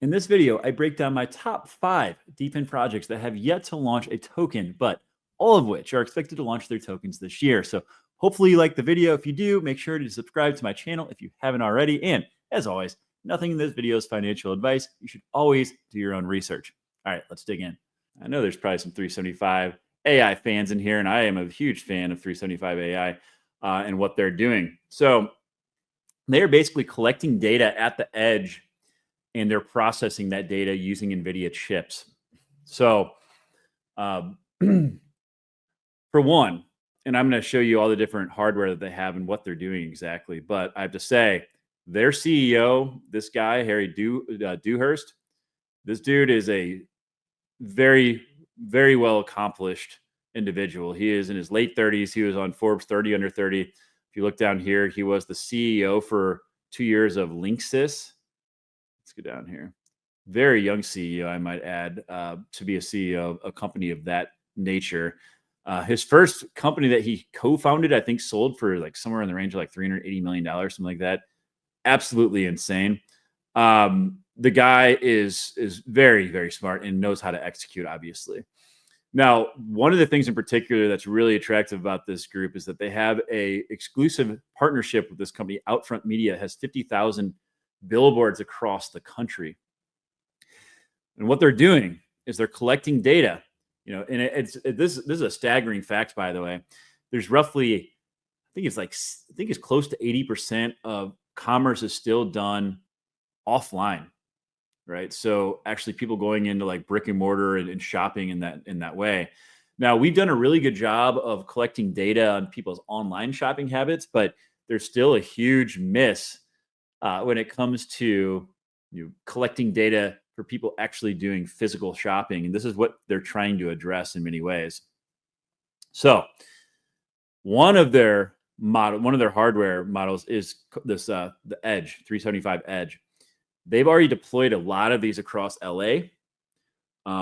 In this video, I break down my top 5 DePIN projects that have yet to launch a token, but all of which are expected to launch their tokens this year. So hopefully you like the video. If you do, make sure to subscribe to my channel if you haven't already. And as always, nothing in this video is financial advice. You should always do your own research. All right, let's dig in. I know there's probably some 375 AI fans in here, and I am a huge fan of 375 AI and what they're doing. So they're basically collecting data at the edge, and they're processing that data using NVIDIA chips. So for one, and I'm going to show you all the different hardware that they have and what they're doing exactly, but I have to say, their CEO, this guy, Harry Dewhurst, this dude is a very, very well accomplished individual. He is in his late 30s. He was on Forbes 30 under 30. If you look down here, he was the CEO for 2 years of Linksys. Let's go down here. Very young CEO, I might add, to be a CEO of a company of that nature. His first company that he co-founded, I think, sold for like somewhere in the range of like $380 million, something like that. Absolutely insane. The guy is very, very smart and knows how to execute, obviously. Now, one of the things in particular that's really attractive about this group is that they have a exclusive partnership with this company. Outfront Media has 50,000 billboards across the country. And what they're doing is they're collecting data. You know, and this is a staggering fact, by the way. There's roughly, I think it's close to 80% of commerce is still done offline, right? So actually people going into like brick and mortar and shopping in that way. Now, we've done a really good job of collecting data on people's online shopping habits, but there's still a huge miss when it comes to collecting data for people actually doing physical shopping. And this is what they're trying to address in many ways. So one of their hardware models is this the Edge, 375 Edge. They've already deployed a lot of these across LA.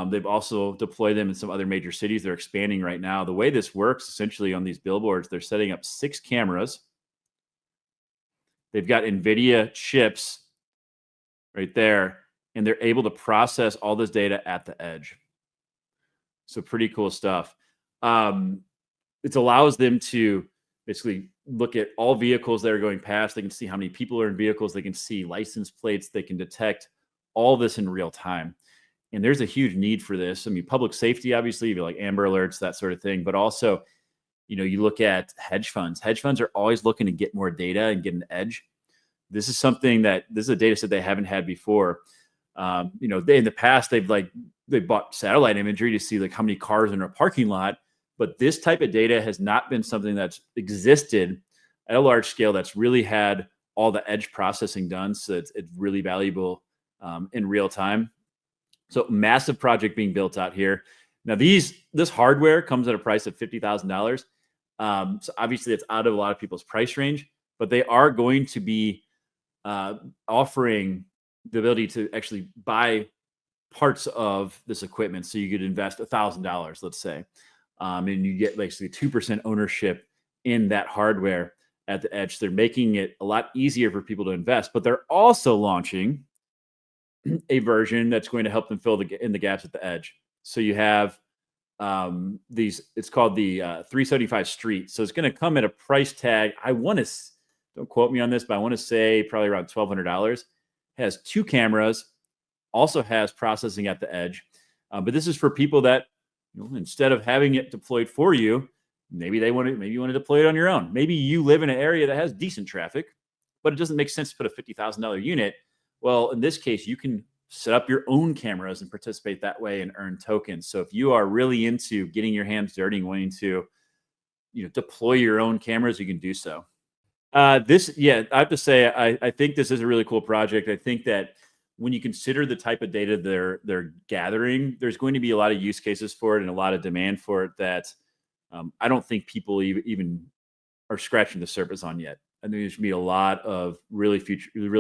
They've also deployed them in some other major cities. They're expanding right now. The way this works, essentially on these billboards, they're setting up 6 cameras. They've got NVIDIA chips right there, and they're able to process all this data at the edge. So pretty cool stuff. It allows them to basically look at all vehicles that are going past. They can see how many people are in vehicles. They can see license plates. They can detect all this in real time. And there's a huge need for this. I mean, public safety, obviously, you like Amber Alerts, that sort of thing. But also, you look at hedge funds. Hedge funds are always looking to get more data and get an edge. This is a data set they haven't had before. In the past, they bought satellite imagery to see like how many cars in a parking lot. But this type of data has not been something that's existed at a large scale that's really had all the edge processing done. So it's really valuable in real time. So massive project being built out here. Now this hardware comes at a price of $50,000. So obviously it's out of a lot of people's price range, but they are going to be offering the ability to actually buy parts of this equipment. So you could invest $1,000, let's say. And you get basically 2% ownership in that hardware at the edge. They're making it a lot easier for people to invest, but they're also launching a version that's going to help them fill in the gaps at the edge. So you have it's called the 375 Street. So it's going to come at a price tag. Don't quote me on this, but I want to say probably around $1,200. Has 2 cameras, also has processing at the edge. But this is for people that, instead of having it deployed for you, maybe you want to deploy it on your own. Maybe you live in an area that has decent traffic, but it doesn't make sense to put a $50,000 unit. Well, in this case, you can set up your own cameras and participate that way and earn tokens. So if you are really into getting your hands dirty and wanting to, deploy your own cameras, you can do so. I have to say, I think this is a really cool project. I think that when you consider the type of data they're gathering, there's going to be a lot of use cases for it and a lot of demand for it that I don't think people even are scratching the surface on yet. I think there's going to be a lot of really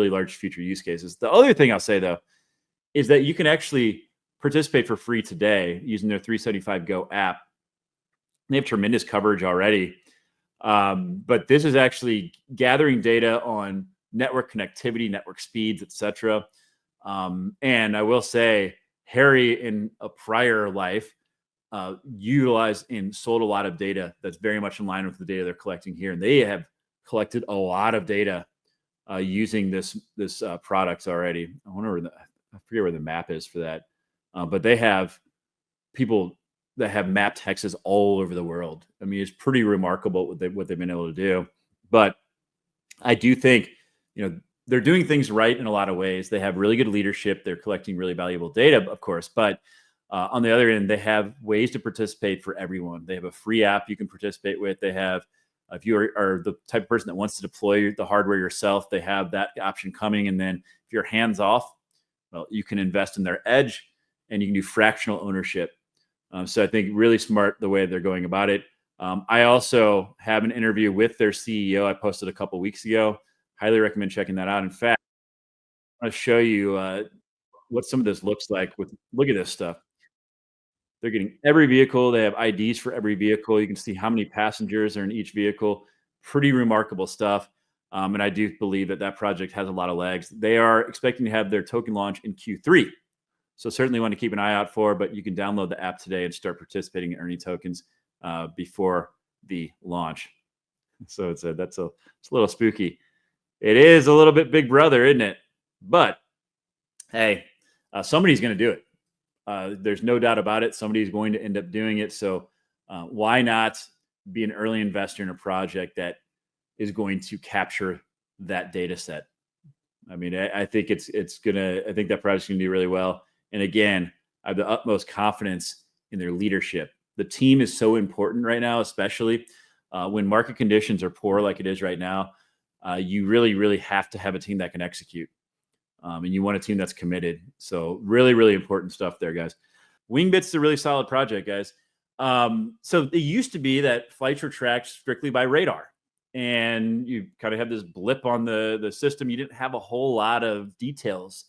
large future use cases. The other thing I'll say, though, is that you can actually participate for free today using their 375 Go app. They have tremendous coverage already. But this is actually gathering data on network connectivity, network speeds, etc. And I will say, Harry in a prior life utilized and sold a lot of data that's very much in line with the data they're collecting here. And they have collected a lot of data using this product already. I wonder I forget where the map is for that, but they have people that have mapped hexes all over the world. I mean, it's pretty remarkable what they've been able to do. But I do think, they're doing things right in a lot of ways. They have really good leadership. They're collecting really valuable data, of course, but on the other end, they have ways to participate for everyone. They have a free app you can participate with. They have, if you are the type of person that wants to deploy the hardware yourself, they have that option coming. And then if you're hands off, well, you can invest in their edge and you can do fractional ownership. So I think really smart the way they're going about it. I also have an interview with their CEO I posted a couple weeks ago. Highly recommend checking that out. In fact, I want to show you what some of this looks like. Look at this stuff. They're getting every vehicle. They have IDs for every vehicle. You can see how many passengers are in each vehicle. Pretty remarkable stuff. And I do believe that project has a lot of legs. They are expecting to have their token launch in Q3. So certainly want to keep an eye out for, but you can download the app today and start participating in earning tokens before the launch. So it's a little spooky. It is a little bit big brother, isn't it? But hey, somebody's going to do it. There's no doubt about it. Somebody's going to end up doing it. So why not be an early investor in a project that is going to capture that data set? I mean, I think I think that project's going to do really well. And again, I have the utmost confidence in their leadership. The team is so important right now, especially when market conditions are poor like it is right now. You really, really have to have a team that can execute. And you want a team that's committed. So really, really important stuff there, guys. Wingbits is a really solid project, guys. So it used to be that flights were tracked strictly by radar. And you kind of have this blip on the system. You didn't have a whole lot of details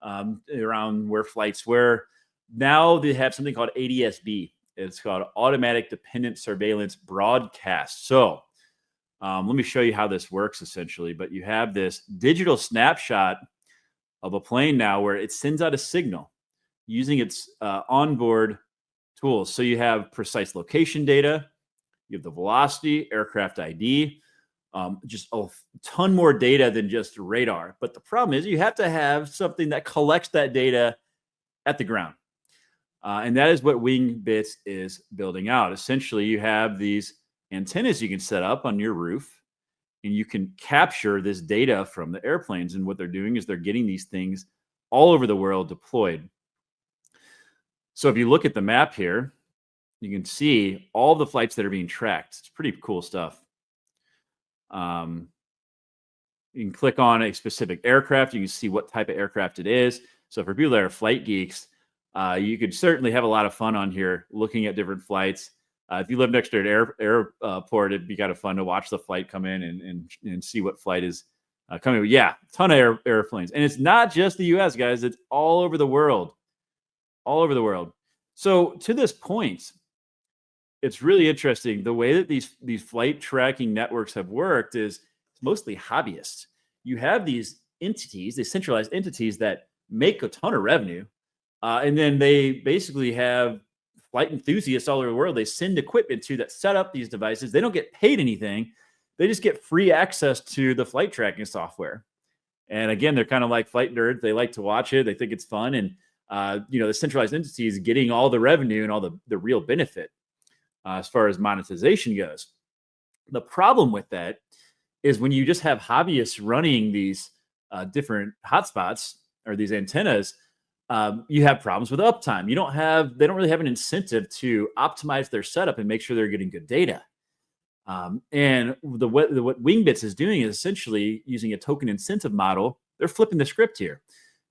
around where flights were. Now they have something called ADS-B. It's called Automatic Dependent Surveillance Broadcast. So let me show you how this works essentially. But you have this digital snapshot of a plane now where it sends out a signal using its onboard tools. So you have precise location data, you have the velocity, aircraft ID, just a ton more data than just radar. But the problem is you have to have something that collects that data at the ground. And that is what Wingbits is building out. Essentially, you have these antennas you can set up on your roof, and you can capture this data from the airplanes. And what they're doing is they're getting these things all over the world deployed. So if you look at the map here, you can see all the flights that are being tracked. It's pretty cool stuff. You can click on a specific aircraft. You can see what type of aircraft it is. So for people that are flight geeks, you could certainly have a lot of fun on here looking at different flights. If you live next to an airport, it'd be kind of fun to watch the flight come in and see what flight is coming. Yeah, a ton of airplanes. And it's not just the US, guys. It's all over the world. All over the world. So to this point, it's really interesting. The way that these flight tracking networks have worked is it's mostly hobbyists. You have these entities, these centralized entities that make a ton of revenue. And then they basically have flight enthusiasts all over the world. They send equipment to that set up these devices. They don't get paid anything. They just get free access to the flight tracking software. And again, they're kind of like flight nerds. They like to watch it. They think it's fun. And, the centralized entity is getting all the revenue and all the real benefit as far as monetization goes. The problem with that is when you just have hobbyists running these different hotspots or these antennas, you have problems with uptime. They don't really have an incentive to optimize their setup and make sure they're getting good data. And what Wingbits is doing is essentially using a token incentive model. They're flipping the script here.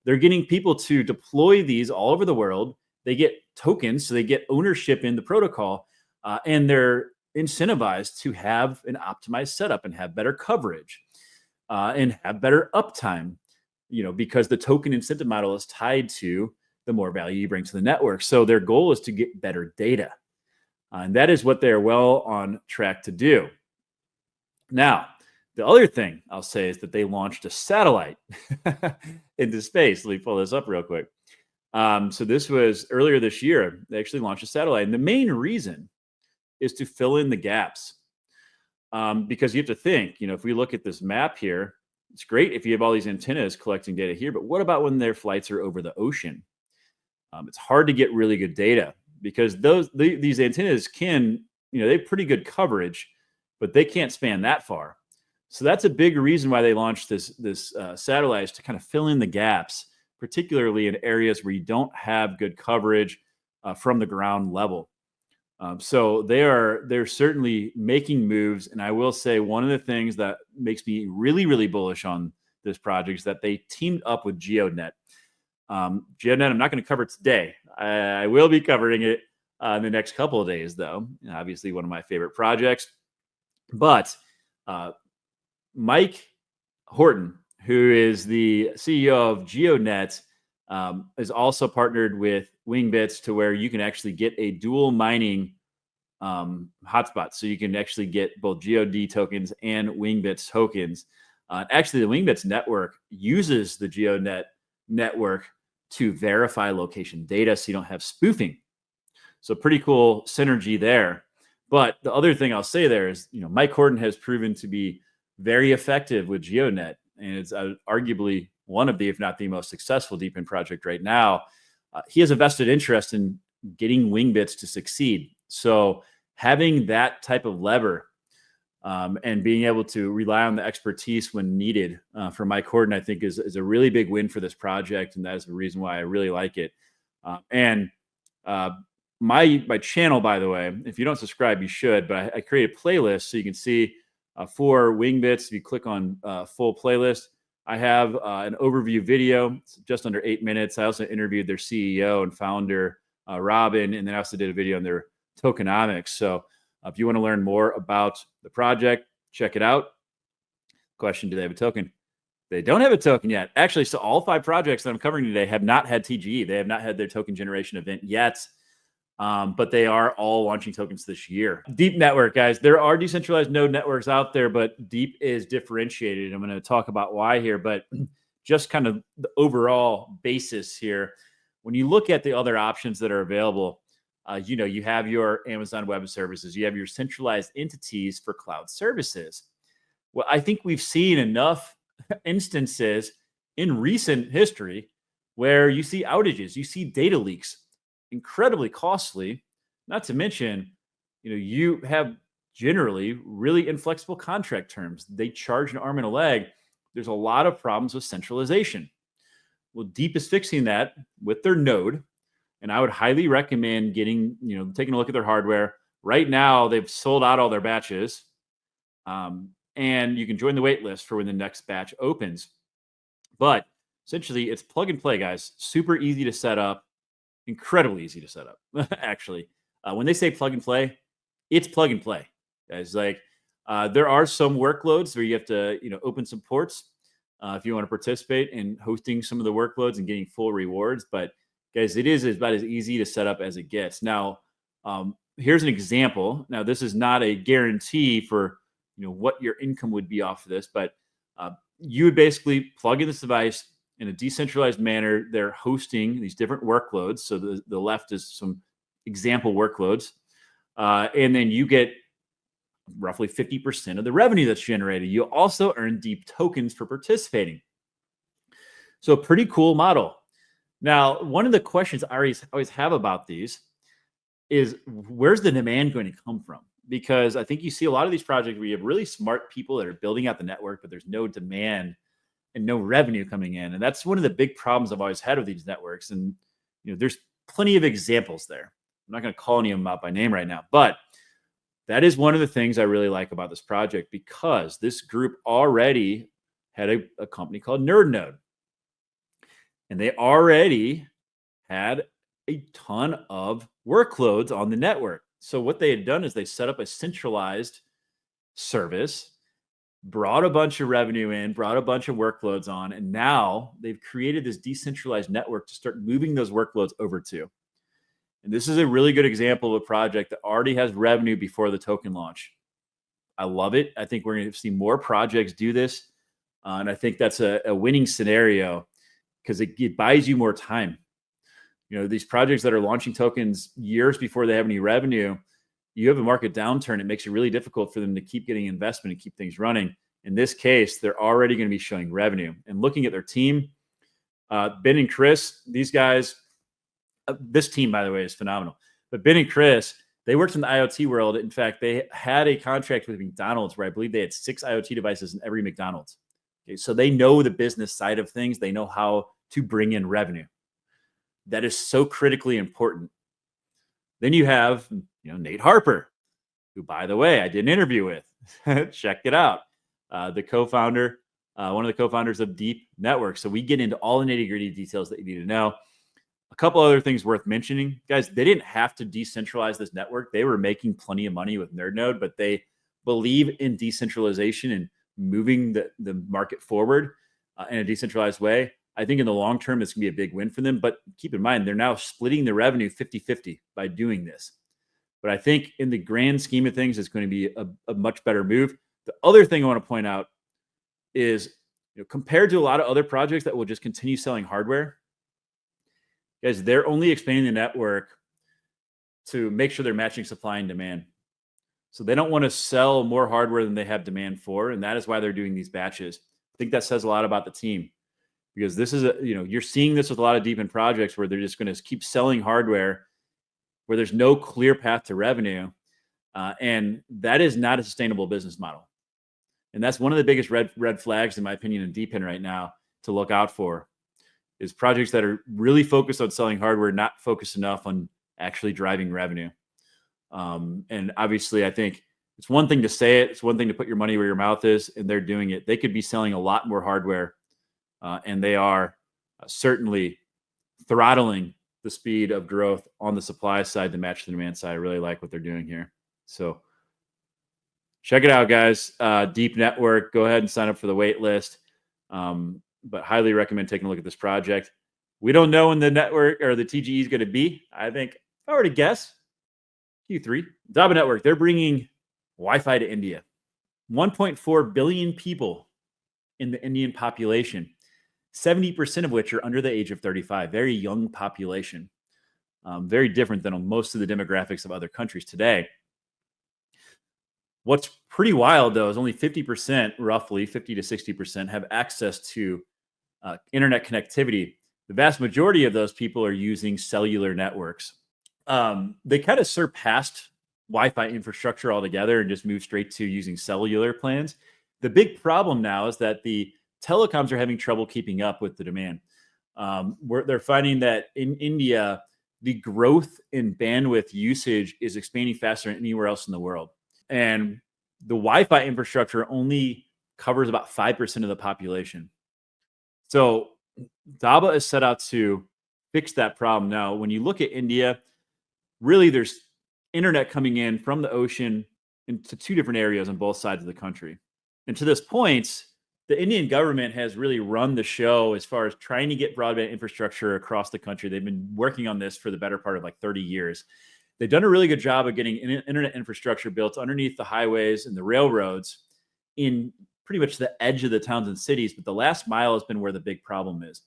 They're getting people to deploy these all over the world. They get tokens, so they get ownership in the protocol, and they're incentivized to have an optimized setup and have better coverage and have better uptime. Because the token incentive model is tied to the more value you bring to the network. So their goal is to get better data. And that is what they're well on track to do. Now, The other thing I'll say is that they launched a satellite into space. Let me pull this up real quick. So this was earlier this year. They actually launched a satellite, and the main reason is to fill in the gaps. Because you have to think, if we look at this map here, it's great if you have all these antennas collecting data here, but what about when their flights are over the ocean? It's hard to get really good data because these antennas can, they have pretty good coverage, but they can't span that far. So that's a big reason why they launched this satellite, is to kind of fill in the gaps, particularly in areas where you don't have good coverage from the ground level. So they're certainly making moves, and I will say one of the things that makes me really, really bullish on this project is that they teamed up with GeoNet. GeoNet, I'm not going to cover today. I will be covering it in the next couple of days, though. Obviously, one of my favorite projects. But Mike Horton, who is the CEO of GeoNet, is also partnered with Wingbits to where you can actually get a dual mining hotspot. So you can actually get both GeoD tokens and Wingbits tokens. Actually, the Wingbits network uses the GeoNet network to verify location data so you don't have spoofing. So pretty cool synergy there. But the other thing I'll say there is, Mike Horton has proven to be very effective with GeoNet, and it's arguably one of the, if not the most successful DePIN project right now. He has a vested interest in getting Wingbits to succeed. So having that type of lever and being able to rely on the expertise when needed for Mike Horton, I think is a really big win for this project, and that is the reason why I really like it. My channel, by the way, if you don't subscribe, you should. But I create a playlist so you can see for Wingbits. If you click on full playlist, I have an overview video. It's just under 8 minutes. I also interviewed their CEO and founder, Robin, and then I also did a video on their tokenomics. So if you want to learn more about the project, check it out. Question: do they have a token? They don't have a token yet. Actually, so all 5 projects that I'm covering today have not had TGE. They have not had their token generation event yet. But they are all launching tokens this year. DeEEP Network, guys. There are decentralized node networks out there, but DeEEP is differentiated. I'm going to talk about why here, but just kind of the overall basis here. When you look at the other options that are available, you have your Amazon Web Services, you have your centralized entities for cloud services. Well, I think we've seen enough instances in recent history where you see outages, you see data leaks, incredibly costly, not to mention, you have generally really inflexible contract terms. They charge an arm and a leg. There's a lot of problems with centralization. Well, DeEEP is fixing that with their node, and I would highly recommend taking a look at their hardware. Right now, they've sold out all their batches, and you can join the wait list for when the next batch opens. But essentially, it's plug and play, guys. Super easy to set up. Incredibly easy to set up, actually. When they say plug and play, it's plug and play, guys. Like there are some workloads where you have to, open some ports if you want to participate in hosting some of the workloads and getting full rewards. But guys, it is about as easy to set up as it gets. Now, here's an example. Now, this is not a guarantee for what your income would be off of this, but you would basically plug in this device in a decentralized manner. They're hosting these different workloads. So the left is some example workloads. And then you get roughly 50% of the revenue that's generated. You also earn DeEEP tokens for participating. So a pretty cool model. Now, one of the questions I always have about these is, where's the demand going to come from? Because I think you see a lot of these projects where you have really smart people that are building out the network, but there's no demand and no revenue coming in. And that's one of the big problems I've always had with these networks. And, there's plenty of examples there. I'm not going to call any of them out by name right now, but that is one of the things I really like about this project, because this group already had a company called NerdNode. And they already had a ton of workloads on the network. So what they had done is they set up a centralized service, brought a bunch of revenue in, brought a bunch of workloads on, and now they've created this decentralized network to start moving those workloads over to. And this is a really good example of a project that already has revenue before the token launch. I love it. I think we're going to see more projects do this. And I think that's a winning scenario because it buys you more time. These projects that are launching tokens years before they have any revenue, you have a market downturn. It makes it really difficult for them to keep getting investment and keep things running. In this case, they're already going to be showing revenue. And looking at their team, Ben and Chris, these guys, this team, by the way, is phenomenal. But Ben and Chris, they worked in the IoT world. In fact, they had a contract with McDonald's where I believe they had 6 IoT devices in every McDonald's. Okay, so they know the business side of things. They know how to bring in revenue. That is so critically important. Then you have, Nate Harper, who, by the way, I did an interview with. Check it out. The co-founder, one of the co-founders of DeEEP Network. So we get into all the nitty-gritty details that you need to know. A couple other things worth mentioning, guys. They didn't have to decentralize this network. They were making plenty of money with NerdNode, but they believe in decentralization and moving the market forward in a decentralized way. I think in the long term, it's going to be a big win for them. But keep in mind, they're now splitting the revenue 50-50 by doing this. But I think in the grand scheme of things, it's going to be a much better move. The other thing I want to point out is, compared to a lot of other projects that will just continue selling hardware, guys, they're only expanding the network to make sure they're matching supply and demand. So they don't want to sell more hardware than they have demand for. And that is why they're doing these batches. I think that says a lot about the team, because this is you're seeing this with a lot of DePIN projects where they're just going to keep selling hardware where there's no clear path to revenue. And that is not a sustainable business model. And that's one of the biggest red flags, in my opinion, in DePIN right now to look out for, is projects that are really focused on selling hardware, not focused enough on actually driving revenue. And obviously, I think it's one thing to say it. It's one thing to put your money where your mouth is, and they're doing it. They could be selling a lot more hardware, and they are certainly throttling the speed of growth on the supply side to match the demand side. I really like what they're doing here. So check it out, guys. DeEEP Network. Go ahead and sign up for the wait list. But highly recommend taking a look at this project. We don't know when the network or the TGE is going to be. I think, if I were to guess, Q3. Dabba Network, they're bringing Wi-Fi to India. 1.4 billion people in the Indian population, 70% of which are under the age of 35. Very young population. Very different than most of the demographics of other countries today. What's pretty wild, though, is only 50%, roughly 50 to 60%, have access to internet connectivity. The vast majority of those people are using cellular networks. They kind of surpassed Wi-Fi infrastructure altogether and just moved straight to using cellular plans. The big problem now is that the telecoms are having trouble keeping up with the demand. They're finding that in India, the growth in bandwidth usage is expanding faster than anywhere else in the world. And the Wi-Fi infrastructure only covers about 5% of the population. So Dabba is set out to fix that problem. Now, when you look at India, really there's internet coming in from the ocean into 2 different areas on both sides of the country. And to this point, the Indian government has really run the show as far as trying to get broadband infrastructure across the country. They've been working on this for the better part of like 30 years. They've done a really good job of getting internet infrastructure built underneath the highways and the railroads in pretty much the edge of the towns and cities. But the last mile has been where the big problem is.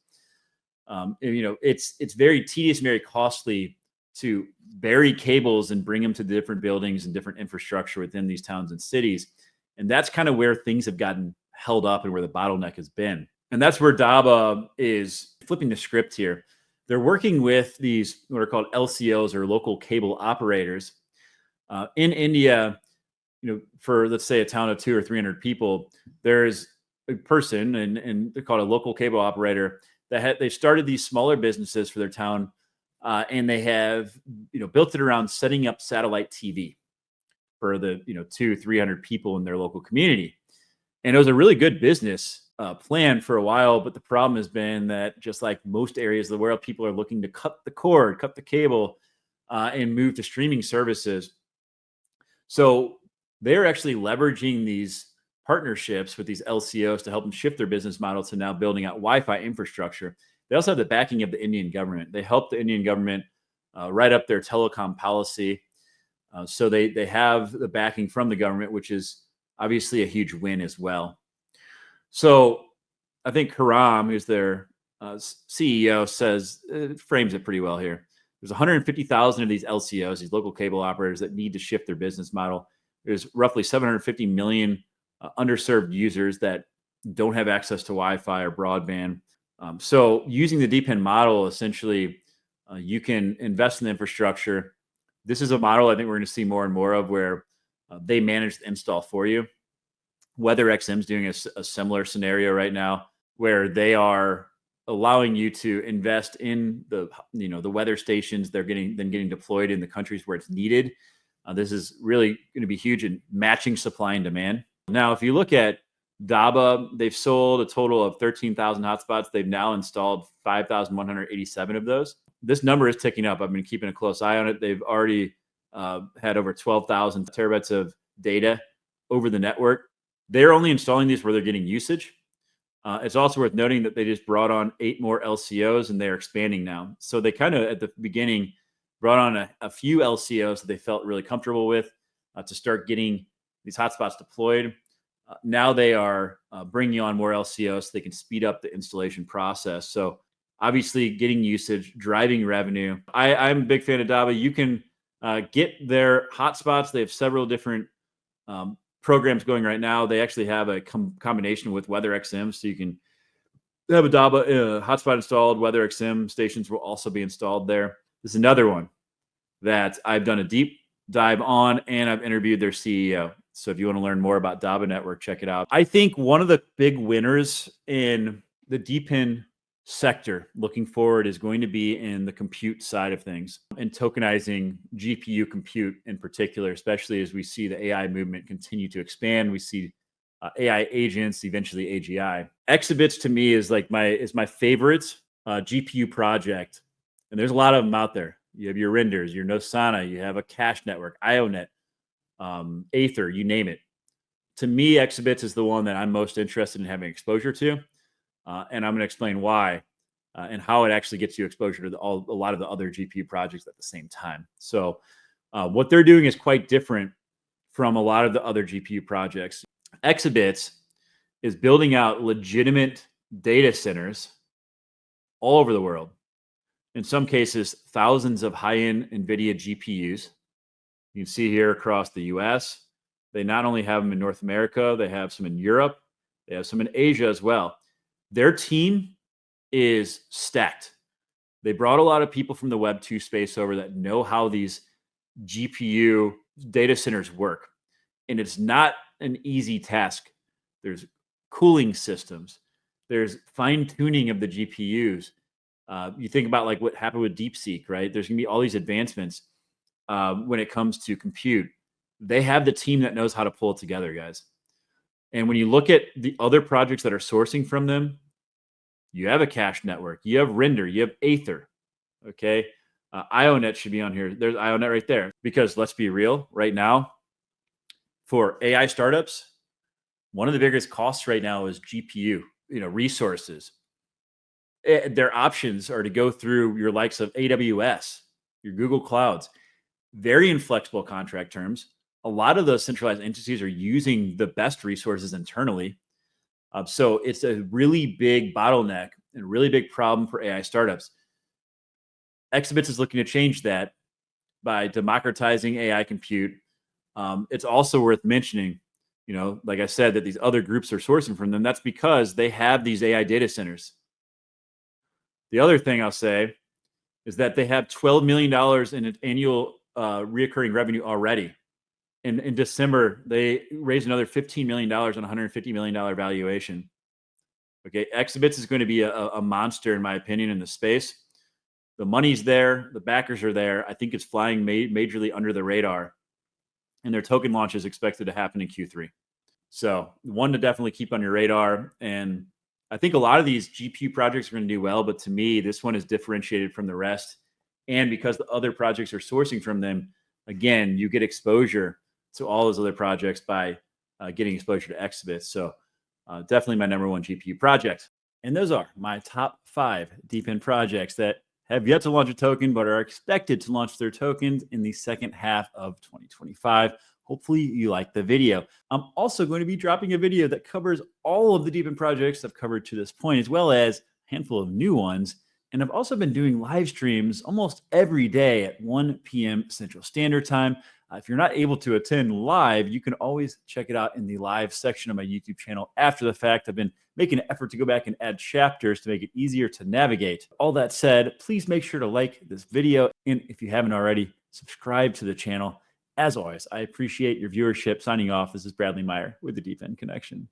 It's very tedious and very costly to bury cables and bring them to the different buildings and different infrastructure within these towns and cities. And that's kind of where things have gotten held up and where the bottleneck has been. And that's where Dabba is flipping the script here. They're working with these what are called LCOs, or local cable operators. In India, for let's say a town of 200 or 300 people, there's a person, and they're called a local cable operator, that they started these smaller businesses for their town, and they have built it around setting up satellite TV for the 200-300 people in their local community. And it was a really good business plan for a while, but the problem has been that, just like most areas of the world, people are looking to cut the cord, cut the cable, and move to streaming services. So they're actually leveraging these partnerships with these LCOs to help them shift their business model to now building out Wi-Fi infrastructure. They also have the backing of the Indian government. They help the Indian government write up their telecom policy. So they have the backing from the government, which is obviously a huge win as well. So I think Haram, who's their CEO, says frames it pretty well here. There's 150,000 of these LCOs, these local cable operators, that need to shift their business model. There's roughly 750 million underserved users that don't have access to Wi-Fi or broadband. So using the DePIN model, essentially, you can invest in the infrastructure. This is a model I think we're going to see more and more of, where they manage the install for you. WeatherXM is doing a similar scenario right now, where they are allowing you to invest in the weather stations. They're getting deployed in the countries where it's needed. This is really going to be huge in matching supply and demand. Now, if you look at Dabba, they've sold a total of 13,000 hotspots. They've now installed 5,187 of those. This number is ticking up. I've been keeping a close eye on it. They've already had over 12,000 terabytes of data over the network. They're only installing these where they're getting usage. It's also worth noting that they just brought on 8 more LCOs, and they're expanding now. So they kind of, at the beginning, brought on a few LCOs that they felt really comfortable with to start getting these hotspots deployed. Now they are bringing on more LCOs so they can speed up the installation process. So obviously getting usage, driving revenue. I'm a big fan of Dabba. You can get their hotspots. They have several different programs going right now. They actually have a combination with WeatherXM, so you can have a Dabba hotspot installed. WeatherXM stations will also be installed there. This is another one that I've done a deep dive on, and I've interviewed their CEO. So if you want to learn more about Dabba Network, check it out. I think one of the big winners in the DePIN sector looking forward is going to be in the compute side of things, and tokenizing GPU compute in particular, especially as we see the AI movement continue to expand. We see AI agents, eventually AGI. Exabits to me is like my favorite GPU project, and there's a lot of them out there. You have your Renders, your Nosana, you have a Cache Network, IONET, Aether, you name it. To me, Exabits is the one that I'm most interested in having exposure to. And I'm going to explain why and how it actually gets you exposure to a lot of the other GPU projects at the same time. So what they're doing is quite different from a lot of the other GPU projects. Exabits is building out legitimate data centers all over the world. In some cases, thousands of high-end NVIDIA GPUs. You can see here across the US. They not only have them in North America, they have some in Europe. They have some in Asia as well. Their team is stacked. They brought a lot of people from the Web 2 space over that know how these GPU data centers work. And it's not an easy task. There's cooling systems. There's fine-tuning of the GPUs. You think about like what happened with DeepSeek, right? There's going to be all these advancements when it comes to compute. They have the team that knows how to pull it together, guys. And when you look at the other projects that are sourcing from them, you have a Cache Network, you have Render, you have Aether, okay? IONET should be on here. There's IONET right there. Because let's be real, right now, for AI startups, one of the biggest costs right now is GPU, resources. Their options are to go through your likes of AWS, your Google Clouds, very inflexible contract terms. A lot of those centralized entities are using the best resources internally. So it's a really big bottleneck and a really big problem for AI startups. Exabits is looking to change that by democratizing AI compute. It's also worth mentioning, like I said, that these other groups are sourcing from them. That's because they have these AI data centers. The other thing I'll say is that they have $12 million in annual reoccurring revenue already. In December, they raised another $15 million on a $150 million valuation. Okay, Exabits is going to be a monster, in my opinion, in the space. The money's there. The backers are there. I think it's flying majorly under the radar. And their token launch is expected to happen in Q3. So one to definitely keep on your radar. And I think a lot of these GPU projects are going to do well. But to me, this one is differentiated from the rest. And because the other projects are sourcing from them, again, you get exposure to all those other projects by getting exposure to Exabits. So definitely my number one GPU project. And those are my top 5 DePIN projects that have yet to launch a token, but are expected to launch their tokens in the second half of 2025. Hopefully you like the video. I'm also going to be dropping a video that covers all of the DePIN projects I've covered to this point, as well as a handful of new ones. And I've also been doing live streams almost every day at 1 p.m. Central Standard Time. If you're not able to attend live, you can always check it out in the live section of my YouTube channel after the fact. I've been making an effort to go back and add chapters to make it easier to navigate. All that said, please make sure to like this video. And if you haven't already, subscribe to the channel. As always, I appreciate your viewership. Signing off, this is Bradley Meyer with the DePIN Connection.